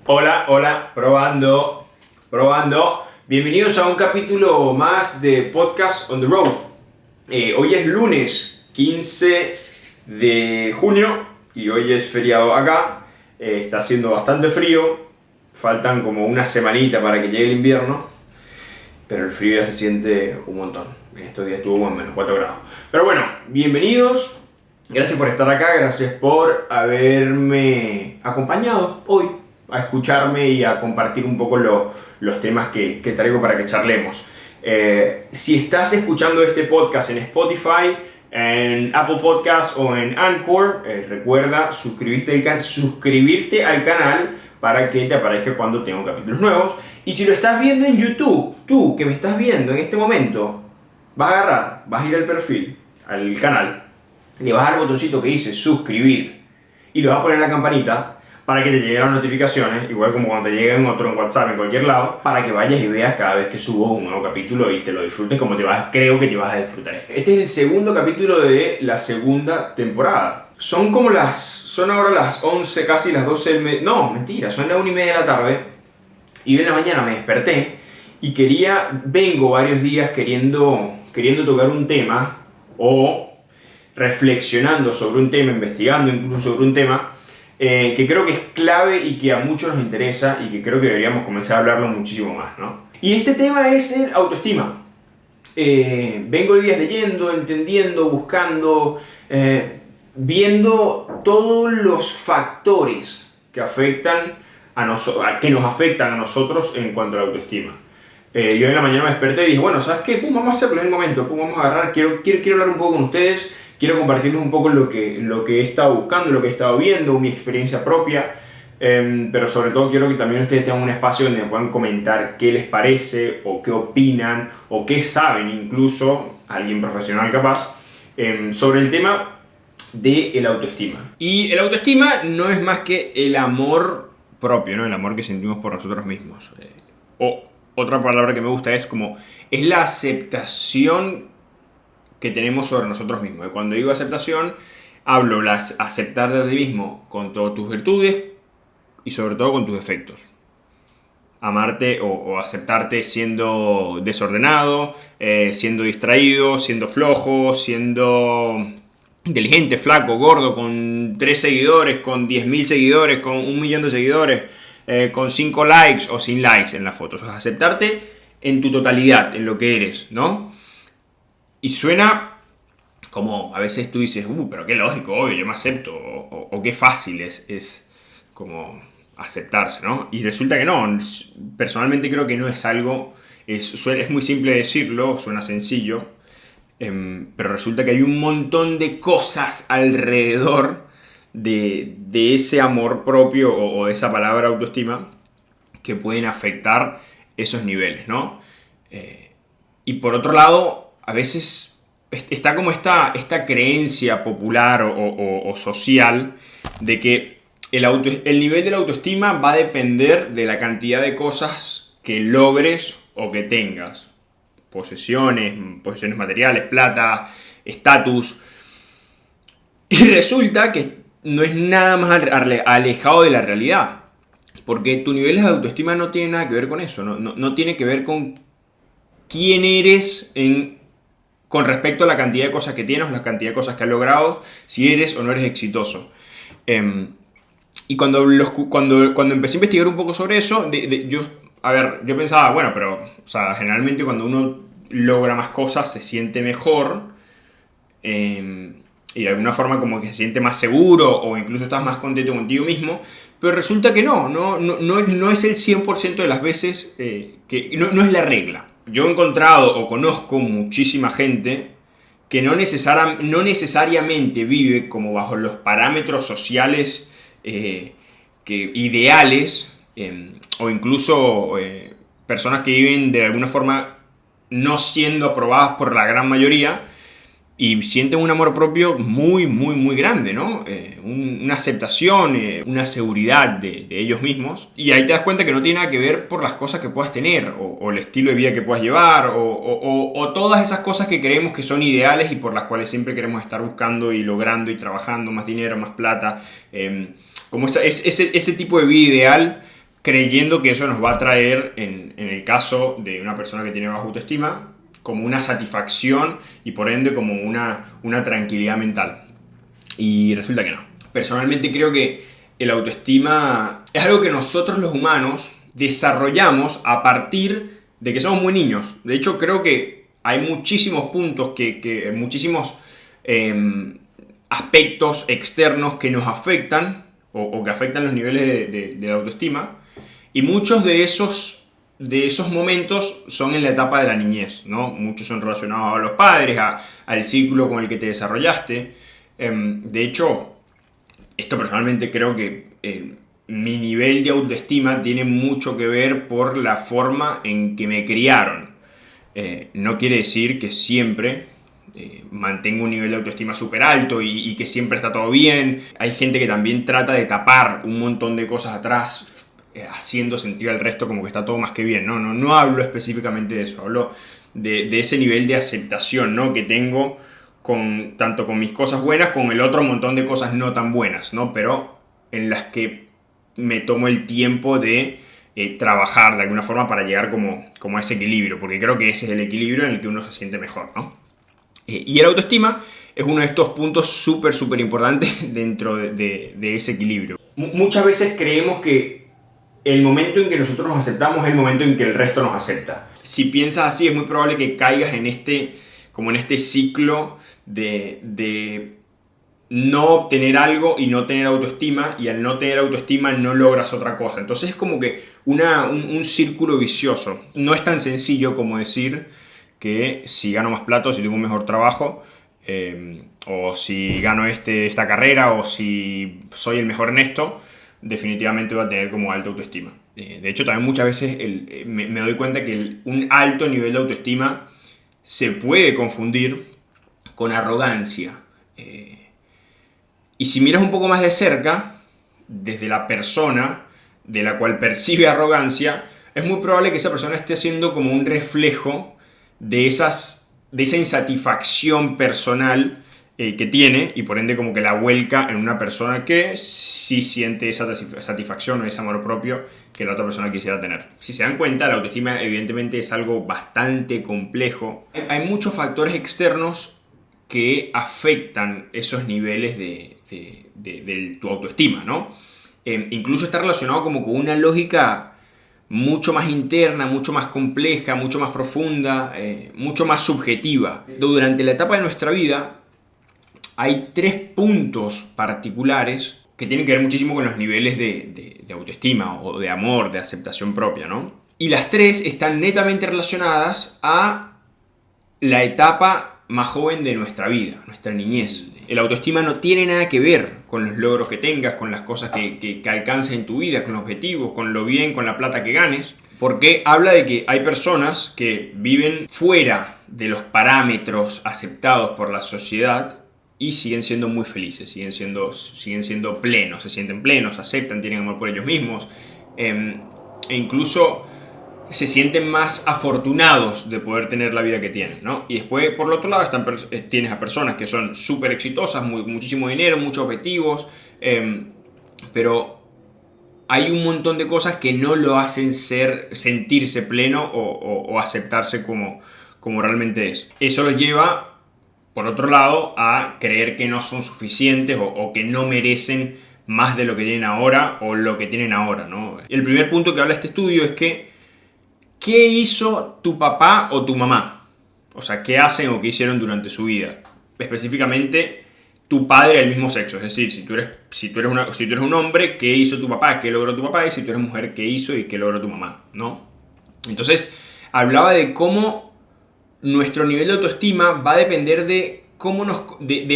Hola, hola, probando. Bienvenidos a un capítulo más de Podcast on the Road. Hoy es lunes 15 de junio y hoy es feriado acá. Está haciendo bastante frío, faltan como una semanita para que llegue el invierno, pero el frío ya se siente un montón. Estos días estuvo en menos 4 grados. Pero bueno, bienvenidos. Gracias por estar acá, gracias por haberme acompañado hoy a escucharme y a compartir un poco los temas que traigo para que charlemos. Si estás escuchando este podcast en Spotify, en Apple Podcasts o en Anchor, recuerda suscribirte al canal para que te aparezca cuando tengo capítulos nuevos. Y si lo estás viendo en YouTube, tú que me estás viendo en este momento, vas a ir al perfil, al canal, le vas a dar al botoncito que dice suscribir y le vas a poner la campanita para que te lleguen las notificaciones, igual como cuando te lleguen otro en WhatsApp en cualquier lado, para que vayas y veas cada vez que subo un nuevo capítulo y te lo disfrutes como creo que te vas a disfrutar. Este es el segundo capítulo de la segunda temporada. Son ahora las 11, casi las 12 del mediodía. No, mentira, son las 1:30 de la tarde y hoy en la mañana me desperté y vengo varios días queriendo tocar un tema o reflexionando sobre un tema, investigando incluso sobre un tema que creo que es clave y que a muchos nos interesa y que creo que deberíamos comenzar a hablarlo muchísimo más, ¿no? Y este tema es el autoestima. Vengo días leyendo, entendiendo, buscando, viendo todos los factores que que nos afectan a nosotros en cuanto a la autoestima. Yo en la mañana me desperté y dije, bueno, ¿sabes qué? Vamos a hacerlo en el momento, vamos a agarrar, quiero hablar un poco con ustedes, quiero compartirles un poco lo que he estado buscando, lo que he estado viendo, mi experiencia propia, pero sobre todo quiero que también ustedes tengan un espacio donde me puedan comentar qué les parece, o qué opinan, o qué saben incluso, alguien profesional capaz, sobre el tema de la autoestima. Y el autoestima no es más que el amor propio, ¿no? El amor que sentimos por nosotros mismos. Otra palabra que me gusta es la aceptación que tenemos sobre nosotros mismos. Y cuando digo aceptación, hablo aceptar de ti mismo con todas tus virtudes y sobre todo con tus defectos. Amarte o aceptarte siendo desordenado, siendo distraído, siendo flojo, siendo inteligente, flaco, gordo, con 3 seguidores, con 10.000 seguidores, con 1.000.000 de seguidores, con 5 likes o sin likes en las fotos. O sea, aceptarte en tu totalidad, en lo que eres, ¿no? Y suena como a veces tú dices, pero qué lógico, obvio, yo me acepto, o qué fácil es como aceptarse, ¿no? Y resulta que no, personalmente creo que no es algo, es muy simple decirlo, suena sencillo, pero resulta que hay un montón de cosas alrededor de ese amor propio o de esa palabra autoestima que pueden afectar esos niveles, ¿no? Y por otro lado, a veces está como esta creencia popular o social de que el nivel de la autoestima va a depender de la cantidad de cosas que logres o que tengas. Posesiones materiales, plata, estatus. Y resulta que no es nada más alejado de la realidad. Porque tu nivel de autoestima no tiene nada que ver con eso. No tiene que ver con quién eres con respecto a la cantidad de cosas que tienes, la cantidad de cosas que has logrado, si eres o no eres exitoso. Y cuando empecé a investigar un poco sobre eso, yo pensaba, bueno, pero o sea, generalmente cuando uno logra más cosas se siente mejor, y de alguna forma como que se siente más seguro o incluso estás más contento contigo mismo, pero resulta que no es el 100% de las veces, que no es la regla. Yo he encontrado o conozco muchísima gente que no necesariamente vive como bajo los parámetros sociales ideales, o incluso personas que viven de alguna forma no siendo aprobadas por la gran mayoría y sienten un amor propio muy, muy, muy grande, ¿no? Una aceptación, una seguridad de ellos mismos. Y ahí te das cuenta que no tiene nada que ver por las cosas que puedas tener, o el estilo de vida que puedas llevar, o todas esas cosas que creemos que son ideales y por las cuales siempre queremos estar buscando y logrando y trabajando, más dinero, más plata. Como ese tipo de vida ideal creyendo que eso nos va a traer, en el caso de una persona que tiene baja autoestima, como una satisfacción y por ende como una tranquilidad mental. Y resulta que no. Personalmente creo que el autoestima es algo que nosotros los humanos desarrollamos a partir de que somos muy niños. De hecho, creo que hay muchísimos puntos, muchísimos aspectos externos que nos afectan o que afectan los niveles de la autoestima. Y muchos de esos momentos son en la etapa de la niñez, ¿no? Muchos son relacionados a los padres, al círculo con el que te desarrollaste. De hecho, esto personalmente creo que mi nivel de autoestima tiene mucho que ver por la forma en que me criaron. No quiere decir que siempre mantengo un nivel de autoestima súper alto y que siempre está todo bien. Hay gente que también trata de tapar un montón de cosas atrás, haciendo sentir al resto como que está todo más que bien. No hablo específicamente de eso, hablo de ese nivel de aceptación, ¿no?, que tengo tanto con mis cosas buenas como el otro montón de cosas no tan buenas, ¿no?, pero en las que me tomo el tiempo de trabajar de alguna forma para llegar como a ese equilibrio, porque creo que ese es el equilibrio en el que uno se siente mejor, ¿no? Y el autoestima es uno de estos puntos súper importantes dentro de ese equilibrio. Muchas veces creemos que el momento en que nosotros nos aceptamos es el momento en que el resto nos acepta. Si piensas así, es muy probable que caigas en este ciclo de no obtener algo y no tener autoestima, y al no tener autoestima no logras otra cosa. Entonces es como que un círculo vicioso. No es tan sencillo como decir que si gano más plata, si tengo un mejor trabajo, o si gano esta carrera, o si soy el mejor en esto, definitivamente voy a tener como alta autoestima. De hecho, también muchas veces me doy cuenta que un alto nivel de autoestima se puede confundir con arrogancia. Y si miras un poco más de cerca, desde la persona de la cual percibe arrogancia, es muy probable que esa persona esté haciendo como un reflejo de esa insatisfacción personal que tiene, y por ende como que la vuelca en una persona que sí siente esa satisfacción o ese amor propio que la otra persona quisiera tener. Si se dan cuenta, la autoestima evidentemente es algo bastante complejo. Hay muchos factores externos que afectan esos niveles de tu autoestima, ¿no? Incluso está relacionado como con una lógica mucho más interna, mucho más compleja, mucho más profunda, mucho más subjetiva. Durante la etapa de nuestra vida hay 3 puntos particulares que tienen que ver muchísimo con los niveles de autoestima o de amor, de aceptación propia, ¿no? Y las 3 están netamente relacionadas a la etapa más joven de nuestra vida, nuestra niñez. El autoestima no tiene nada que ver con los logros que tengas, con las cosas que alcances en tu vida, con los objetivos, con lo bien, con la plata que ganes, porque habla de que hay personas que viven fuera de los parámetros aceptados por la sociedad y siguen siendo muy felices, siguen siendo plenos, se sienten plenos, aceptan, tienen amor por ellos mismos, e incluso se sienten más afortunados de poder tener la vida que tienen, ¿no? Y después, por el otro lado, tienes a personas que son súper exitosas, muchísimo dinero, muchos objetivos, pero hay un montón de cosas que no lo hacen sentirse pleno o aceptarse como realmente es. Eso los lleva, por otro lado, a creer que no son suficientes o que no merecen más de lo que tienen ahora o lo que tienen ahora, ¿no? El primer punto que habla este estudio es que ¿qué hizo tu papá o tu mamá? O sea, ¿qué hacen o qué hicieron durante su vida? Específicamente, tu padre del mismo sexo. Es decir, si tú eres un hombre, ¿qué hizo tu papá? ¿Qué logró tu papá? Y si tú eres mujer, ¿qué hizo y qué logró tu mamá? ¿No? Entonces, hablaba de cómo nuestro nivel de autoestima va a depender de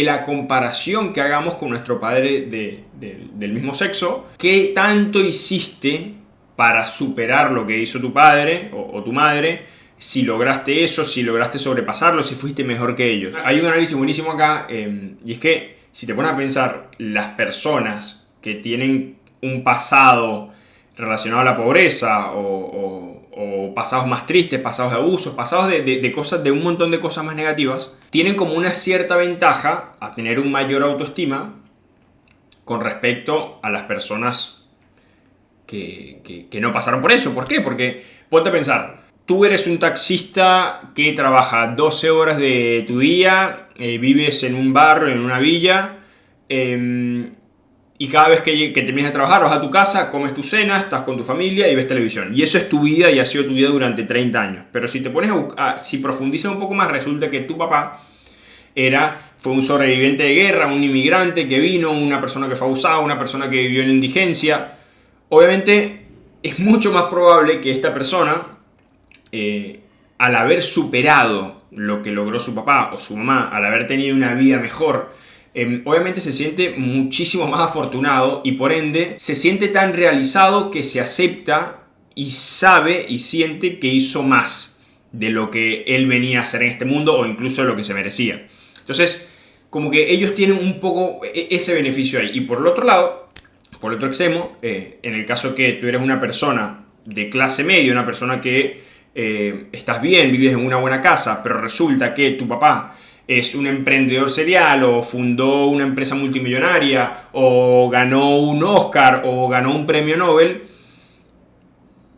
la comparación que hagamos con nuestro padre del mismo sexo. ¿Qué tanto hiciste para superar lo que hizo tu padre o tu madre? Si lograste eso, si lograste sobrepasarlo, si fuiste mejor que ellos. Hay un análisis buenísimo acá, y es que si te pones a pensar, las personas que tienen un pasado relacionado a la pobreza o pasados más tristes, pasados de abusos, pasados de cosas, de un montón de cosas más negativas, tienen como una cierta ventaja a tener un mayor autoestima con respecto a las personas que no pasaron por eso. ¿Por qué? Porque ponte a pensar, tú eres un taxista que trabaja 12 horas de tu día, vives en un barrio, en una villa, y cada vez que terminas de trabajar vas a tu casa, comes tu cena, estás con tu familia y ves televisión. Y eso es tu vida y ha sido tu vida durante 30 años. Pero si te pones a buscar, si profundizas un poco más, resulta que tu papá fue un sobreviviente de guerra, un inmigrante que vino, una persona que fue abusada, una persona que vivió en la indigencia. Obviamente es mucho más probable que esta persona, al haber superado lo que logró su papá o su mamá, al haber tenido una vida mejor, obviamente se siente muchísimo más afortunado y por ende se siente tan realizado que se acepta y sabe y siente que hizo más de lo que él venía a hacer en este mundo o incluso de lo que se merecía. Entonces, como que ellos tienen un poco ese beneficio ahí. Y por el otro lado, por el otro extremo, en el caso que tú eres una persona de clase media, una persona que estás bien, vives en una buena casa, pero resulta que tu papá es un emprendedor serial o fundó una empresa multimillonaria o ganó un Oscar o ganó un premio Nobel,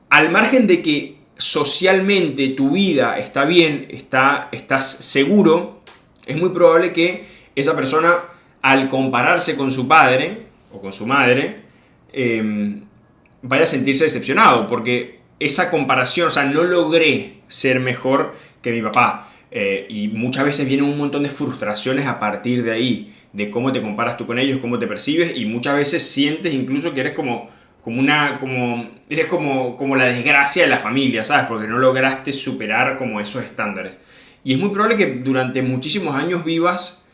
al margen de que socialmente tu vida está bien, estás seguro, es muy probable que esa persona, al compararse con su padre o con su madre, vaya a sentirse decepcionado, porque esa comparación, o sea, no logré ser mejor que mi papá. Y muchas veces vienen un montón de frustraciones a partir de ahí, de cómo te comparas tú con ellos, cómo te percibes, y muchas veces sientes incluso que eres como la desgracia de la familia, ¿sabes? Porque no lograste superar como esos estándares. Y es muy probable que durante muchísimos años vivas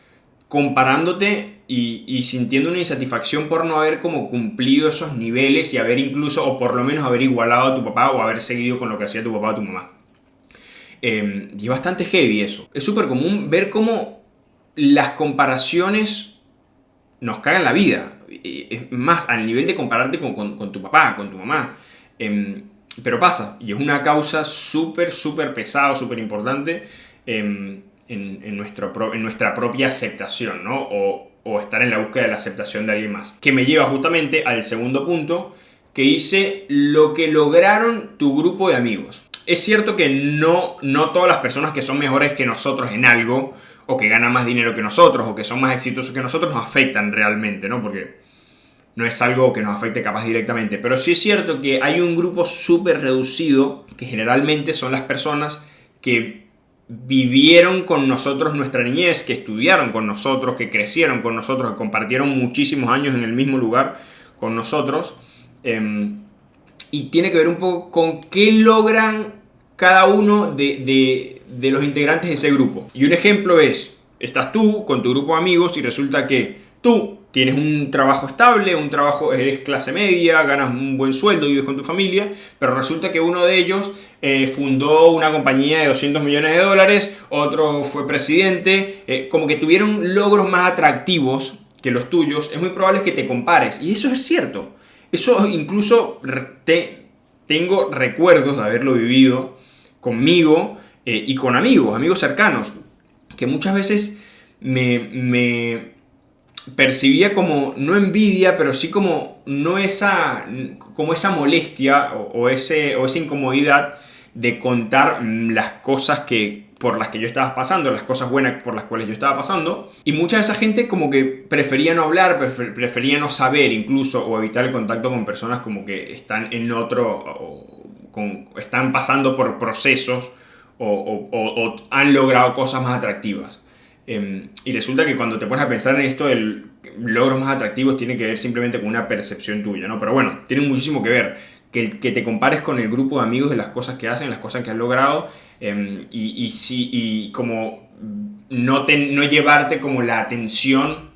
comparándote y sintiendo una insatisfacción por no haber como cumplido esos niveles y haber incluso, o por lo menos haber igualado a tu papá o haber seguido con lo que hacía tu papá o tu mamá. Y es bastante heavy eso. Es súper común ver cómo las comparaciones nos cagan la vida. Es más, al nivel de compararte con tu papá, con tu mamá. Pero pasa, y es una causa súper, súper pesada, súper importante en nuestra propia aceptación, ¿no? O estar en la búsqueda de la aceptación de alguien más. Que me lleva justamente al segundo punto, que dice lo que lograron tu grupo de amigos. Es cierto que no todas las personas que son mejores que nosotros en algo, o que ganan más dinero que nosotros, o que son más exitosos que nosotros, nos afectan realmente, ¿no? Porque no es algo que nos afecte capaz directamente. Pero sí es cierto que hay un grupo súper reducido, que generalmente son las personas que vivieron con nosotros nuestra niñez, que estudiaron con nosotros, que crecieron con nosotros, que compartieron muchísimos años en el mismo lugar con nosotros. Y tiene que ver un poco con qué logran cada uno de los integrantes de ese grupo. Y un ejemplo es, estás tú con tu grupo de amigos y resulta que tú tienes un trabajo estable, eres clase media, ganas un buen sueldo, vives con tu familia, pero resulta que uno de ellos fundó una compañía de 200 millones de dólares, otro fue presidente, como que tuvieron logros más atractivos que los tuyos. Es muy probable que te compares, y eso es cierto. Eso incluso tengo recuerdos de haberlo vivido conmigo y con amigos cercanos, que muchas veces me percibía como, no envidia, pero sí como esa molestia o esa incomodidad de contar las cosas por las que yo estaba pasando, las cosas buenas por las cuales yo estaba pasando, y mucha de esa gente como que prefería no hablar, prefería no saber incluso, o evitar el contacto con personas como que están en están pasando por procesos o han logrado cosas más atractivas. Y resulta que cuando te pones a pensar en esto, el logros más atractivos tiene que ver simplemente con una percepción tuya, ¿no? Pero bueno, tiene muchísimo que ver. Que te compares con el grupo de amigos de las cosas que hacen, las cosas que han logrado, y como no llevarte como la atención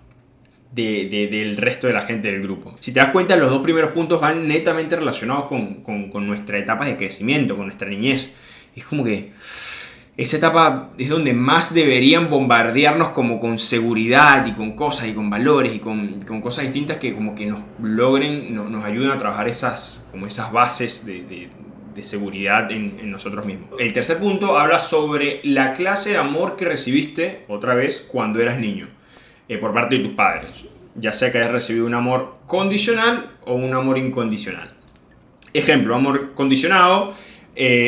del resto de la gente del grupo. Si te das cuenta, los dos primeros puntos van netamente relacionados con nuestra etapa de crecimiento, con nuestra niñez. Es como que esa etapa es donde más deberían bombardearnos como con seguridad y con cosas y con valores y con cosas distintas que como que nos ayuden a trabajar esas bases de seguridad en nosotros mismos. El tercer punto habla sobre la clase de amor que recibiste, otra vez, cuando eras niño, por parte de tus padres. Ya sea que hayas recibido un amor condicional o un amor incondicional. Ejemplo, amor condicionado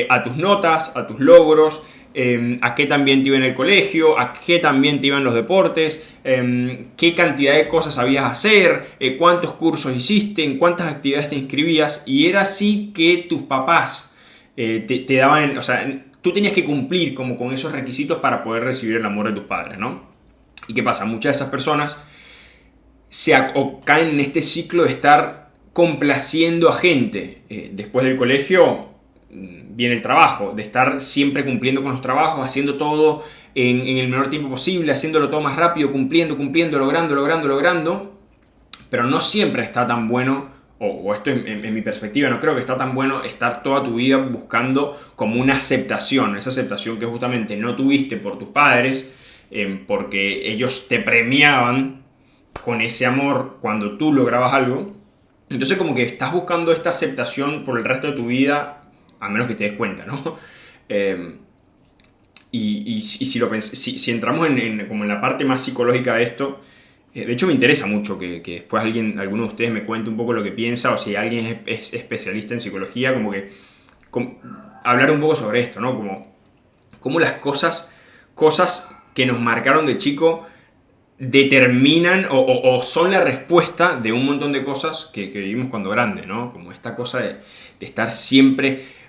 a tus notas, a tus logros, a qué también te iba en el colegio, a qué también te iban los deportes, qué cantidad de cosas sabías hacer, cuántos cursos hiciste, en cuántas actividades te inscribías, y era así que tus papás te daban, o sea, tú tenías que cumplir como con esos requisitos para poder recibir el amor de tus padres, ¿no? ¿Y qué pasa? Muchas de esas personas o caen en este ciclo de estar complaciendo a gente. Después del colegio viene el trabajo, de estar siempre cumpliendo con los trabajos, haciendo todo en el menor tiempo posible, haciéndolo todo más rápido, cumpliendo, logrando, pero no siempre está tan bueno, o esto en mi perspectiva, no creo que está tan bueno estar toda tu vida buscando como una aceptación, esa aceptación que justamente no tuviste por tus padres, porque ellos te premiaban con ese amor cuando tú lograbas algo. Entonces como que estás buscando esta aceptación por el resto de tu vida, a menos que te des cuenta, ¿no? Y si entramos como en la parte más psicológica de esto, de hecho me interesa mucho que después alguno de ustedes me cuente un poco lo que piensa, o si alguien es especialista en psicología, hablar un poco sobre esto, ¿no? Como las cosas que nos marcaron de chico determinan o son la respuesta de un montón de cosas que vivimos cuando grande, ¿no? Como esta cosa de estar siempre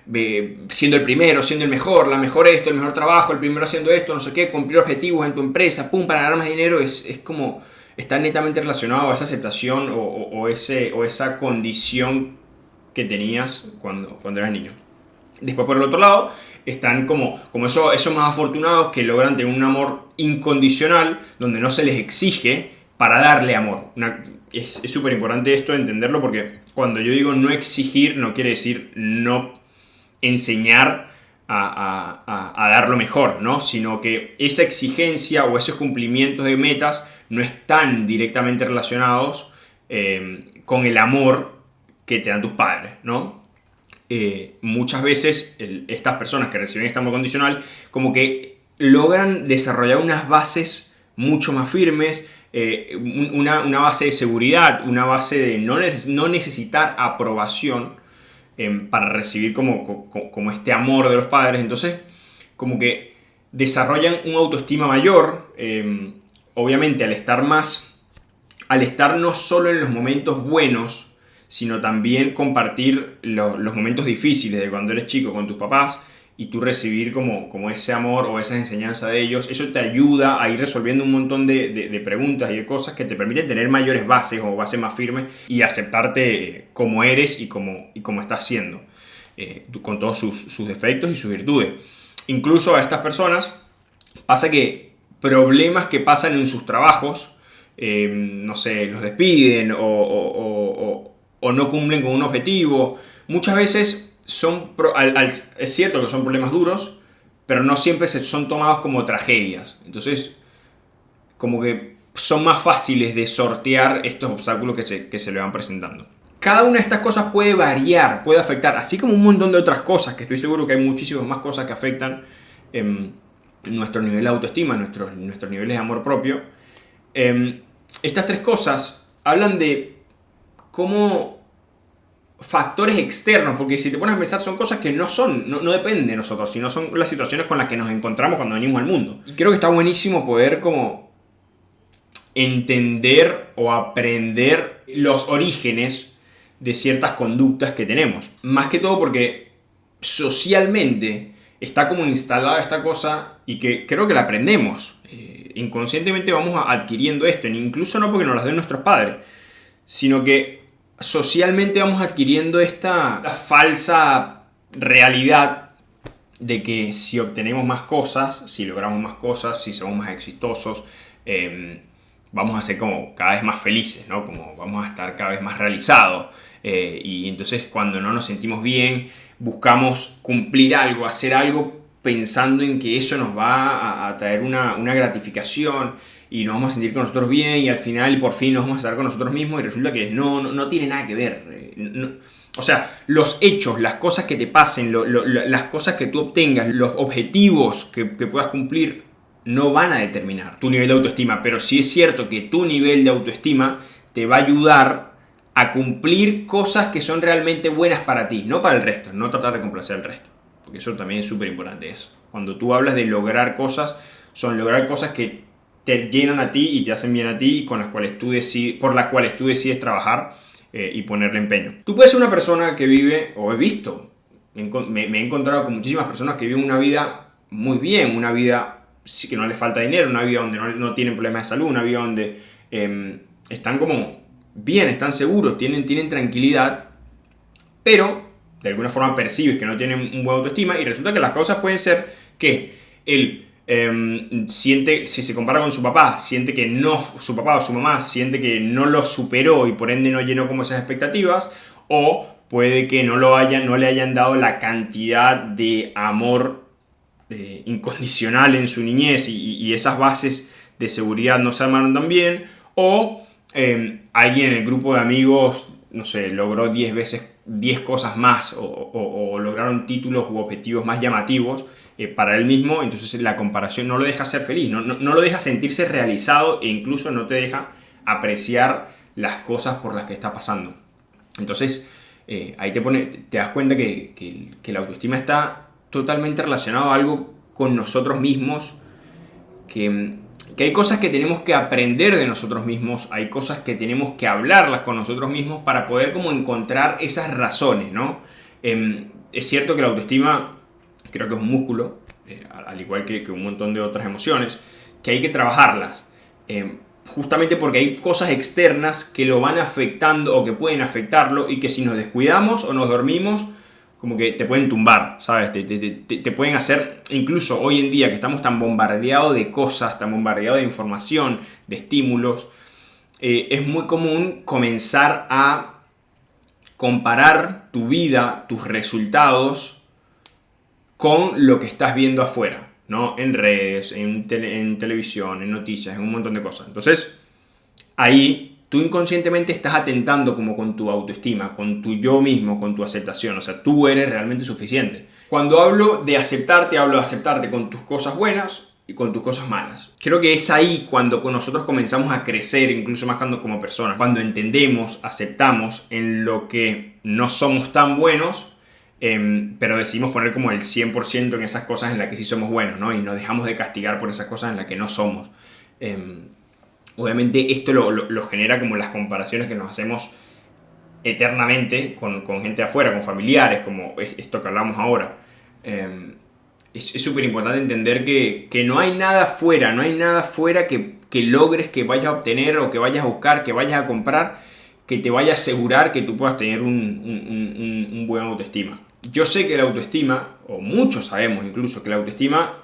siendo el primero, siendo el mejor, la mejor esto, el mejor trabajo, el primero haciendo esto, no sé qué, cumplir objetivos en tu empresa, pum, para ganar más dinero, es como está netamente relacionado a esa aceptación o esa condición que tenías cuando eras niño. Después, por el otro lado, están como esos más afortunados que logran tener un amor incondicional, donde no se les exige para darle amor. Es súper importante esto, entenderlo, porque cuando yo digo no exigir, no quiere decir no enseñar a dar lo mejor, ¿no? Sino que esa exigencia o esos cumplimientos de metas no están directamente relacionados con el amor que te dan tus padres, ¿no? Muchas veces estas personas que reciben este amor condicional como que logran desarrollar unas bases mucho más firmes, una base de seguridad, una base de no necesitar aprobación para recibir como este amor de los padres. Entonces como que desarrollan una autoestima mayor, obviamente al estar no solo en los momentos buenos, sino también compartir los momentos difíciles de cuando eres chico con tus papás y tú recibir como ese amor o esa enseñanza de ellos. Eso te ayuda a ir resolviendo un montón de preguntas y de cosas que te permiten tener mayores bases o bases más firmes y aceptarte como eres y como estás siendo, con todos sus defectos y sus virtudes. Incluso a estas personas pasa que problemas que pasan en sus trabajos, no sé, los despiden o no cumplen con un objetivo. Muchas veces es cierto que son problemas duros, pero no siempre son tomados como tragedias. Entonces, como que son más fáciles de sortear estos obstáculos que se le van presentando. Cada una de estas cosas puede variar, puede afectar, así como un montón de otras cosas, que estoy seguro que hay muchísimas más cosas que afectan nuestro nivel de autoestima, nuestros niveles de amor propio. Estas tres cosas hablan de cómo factores externos, porque si te pones a pensar son cosas que no dependen de nosotros, sino son las situaciones con las que nos encontramos cuando venimos al mundo. Y creo que está buenísimo poder como entender o aprender los orígenes de ciertas conductas que tenemos. Más que todo porque socialmente está como instalada esta cosa y que creo que la aprendemos. Inconscientemente vamos adquiriendo esto, incluso no porque nos las den nuestros padres, sino que socialmente vamos adquiriendo esta falsa realidad de que si obtenemos más cosas, si logramos más cosas, si somos más exitosos, vamos a ser como cada vez más felices, ¿no? Como vamos a estar cada vez más realizados. Y entonces cuando no nos sentimos bien, buscamos cumplir algo, hacer algo pensando en que eso nos va a traer una gratificación y nos vamos a sentir con nosotros bien y al final por fin nos vamos a estar con nosotros mismos y resulta que no tiene nada que ver. O sea, los hechos, las cosas que te pasen, las cosas que tú obtengas, los objetivos que puedas cumplir no van a determinar tu nivel de autoestima, pero sí es cierto que tu nivel de autoestima te va a ayudar a cumplir cosas que son realmente buenas para ti, no para el resto, no tratar de complacer al resto, porque eso también es súper importante. Cuando tú hablas de lograr cosas, son lograr cosas que te llenan a ti y te hacen bien a ti y con las cuales por las cuales tú decides trabajar y ponerle empeño. Tú puedes ser una persona que vive, o he visto, me he encontrado con muchísimas personas que viven una vida muy bien, una vida que no les falta dinero, una vida donde no tienen problemas de salud, una vida donde están como bien, están seguros, tienen tranquilidad, pero de alguna forma percibes que no tienen un buen autoestima y resulta que las causas pueden ser que él siente, si se compara con su papá, siente que no, su papá o su mamá siente que no lo superó y por ende no llenó como esas expectativas, o puede que no le hayan dado la cantidad de amor incondicional en su niñez y esas bases de seguridad no se armaron tan bien, o alguien en el grupo de amigos, no sé, logró 10 cosas más o lograron títulos u objetivos más llamativos para él mismo, entonces la comparación no lo deja ser feliz, no lo deja sentirse realizado e incluso no te deja apreciar las cosas por las que está pasando. Entonces ahí te das cuenta que la autoestima está totalmente relacionado a algo con nosotros mismos, que hay cosas que tenemos que aprender de nosotros mismos, hay cosas que tenemos que hablarlas con nosotros mismos para poder como encontrar esas razones, ¿no? Es cierto que la autoestima creo que es un músculo, al igual que un montón de otras emociones, que hay que trabajarlas, justamente porque hay cosas externas que lo van afectando o que pueden afectarlo y que si nos descuidamos o nos dormimos, como que te pueden tumbar, ¿sabes? Te pueden hacer, incluso hoy en día que estamos tan bombardeados de cosas, tan bombardeados de información, de estímulos, es muy común comenzar a comparar tu vida, tus resultados con lo que estás viendo afuera, ¿no? En redes, en televisión, en noticias, en un montón de cosas. Entonces, ahí tú inconscientemente estás atentando como con tu autoestima, con tu yo mismo, con tu aceptación. O sea, tú eres realmente suficiente. Cuando hablo de aceptarte con tus cosas buenas y con tus cosas malas. Creo que es ahí cuando nosotros comenzamos a crecer, incluso más como personas. Cuando entendemos, aceptamos en lo que no somos tan buenos, pero decidimos poner como el 100% en esas cosas en las que sí somos buenos, ¿no? Y nos dejamos de castigar por esas cosas en las que no somos. Obviamente esto lo genera como las comparaciones que nos hacemos eternamente con gente de afuera, con familiares, como esto que hablamos ahora. Es súper importante entender que no hay nada afuera, que logres, que vayas a obtener o que vayas a buscar, que vayas a comprar, que te vaya a asegurar que tú puedas tener un buen autoestima. Yo sé que la autoestima, o muchos sabemos incluso que la autoestima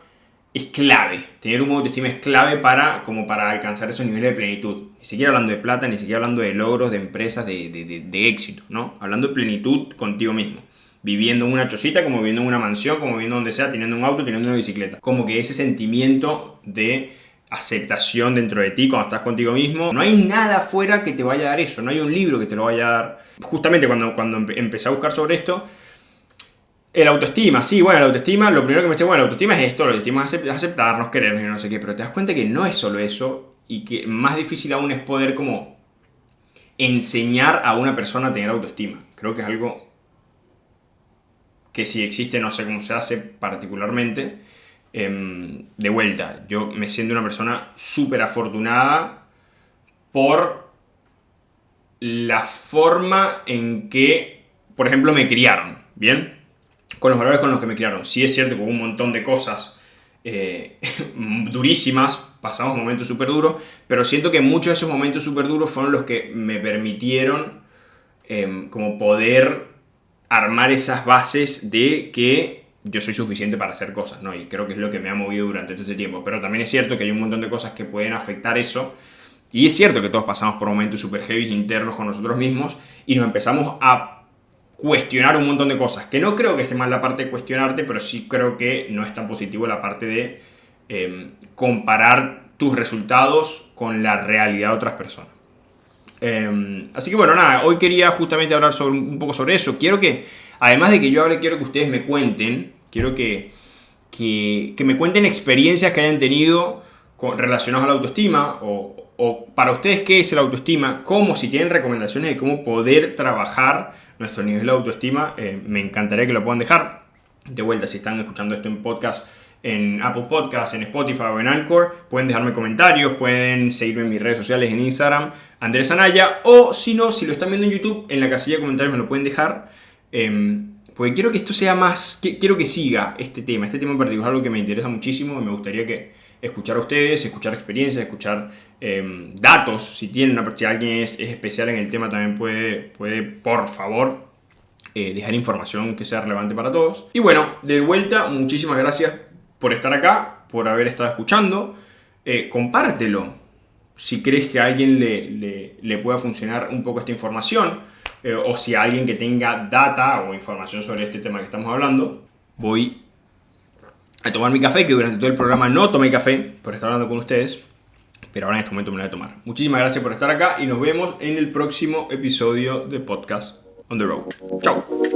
es clave. Tener un autoestima es clave para alcanzar esos niveles de plenitud. Ni siquiera hablando de plata, ni siquiera hablando de logros, de empresas, de éxito, ¿no? Hablando de plenitud contigo mismo. Viviendo en una chocita, como viviendo en una mansión, como viviendo donde sea, teniendo un auto, teniendo una bicicleta. Como que ese sentimiento de aceptación dentro de ti cuando estás contigo mismo. No hay nada afuera que te vaya a dar eso. No hay un libro que te lo vaya a dar. Justamente cuando empecé a buscar sobre esto, el autoestima, sí, bueno, la autoestima, lo primero que me dice, bueno, la autoestima es esto, la autoestima es aceptarnos, querernos y no sé qué, pero te das cuenta que no es solo eso y que más difícil aún es poder como enseñar a una persona a tener autoestima. Creo que es algo que si existe, no sé cómo se hace particularmente. De vuelta, yo me siento una persona súper afortunada por la forma en que, por ejemplo, me criaron, ¿bien? Con los valores con los que me criaron. Sí es cierto que hubo un montón de cosas durísimas, pasamos momentos súper duros, pero siento que muchos de esos momentos súper duros fueron los que me permitieron como poder armar esas bases de que yo soy suficiente para hacer cosas, ¿no? Y creo que es lo que me ha movido durante todo este tiempo. Pero también es cierto que hay un montón de cosas que pueden afectar eso. Y es cierto que todos pasamos por momentos súper heavy internos con nosotros mismos y nos empezamos a cuestionar un montón de cosas, que no creo que esté mal la parte de cuestionarte, pero sí creo que no es tan positivo la parte de comparar tus resultados con la realidad de otras personas. Así que bueno, nada, hoy quería justamente hablar un poco sobre eso. Quiero que, además de que yo hable, quiero que ustedes me cuenten, quiero que me cuenten experiencias que hayan tenido relacionados a la autoestima o para ustedes qué es la autoestima, si tienen recomendaciones de cómo poder trabajar nuestro nivel de autoestima, me encantaría que lo puedan dejar. De vuelta, si están escuchando esto en podcast, en Apple Podcasts, en Spotify o en Anchor, pueden dejarme comentarios, pueden seguirme en mis redes sociales, en Instagram, Andrés Anaya, o si no, si lo están viendo en YouTube, en la casilla de comentarios me lo pueden dejar, porque quiero que esto sea más, quiero que siga este tema en particular es algo que me interesa muchísimo y me gustaría escuchar a ustedes, escuchar experiencias, escuchar datos, si alguien es especial en el tema también puede por favor, dejar información que sea relevante para todos. Y bueno, de vuelta, muchísimas gracias por estar acá, por haber estado escuchando. Compártelo si crees que a alguien le pueda funcionar un poco esta información, o si a alguien que tenga data o información sobre este tema que estamos hablando. Voy a tomar mi café, que durante todo el programa no tomé café por estar hablando con ustedes, pero ahora en este momento me lo voy a tomar. Muchísimas gracias por estar acá y nos vemos en el próximo episodio de Podcast on the Road. Chao.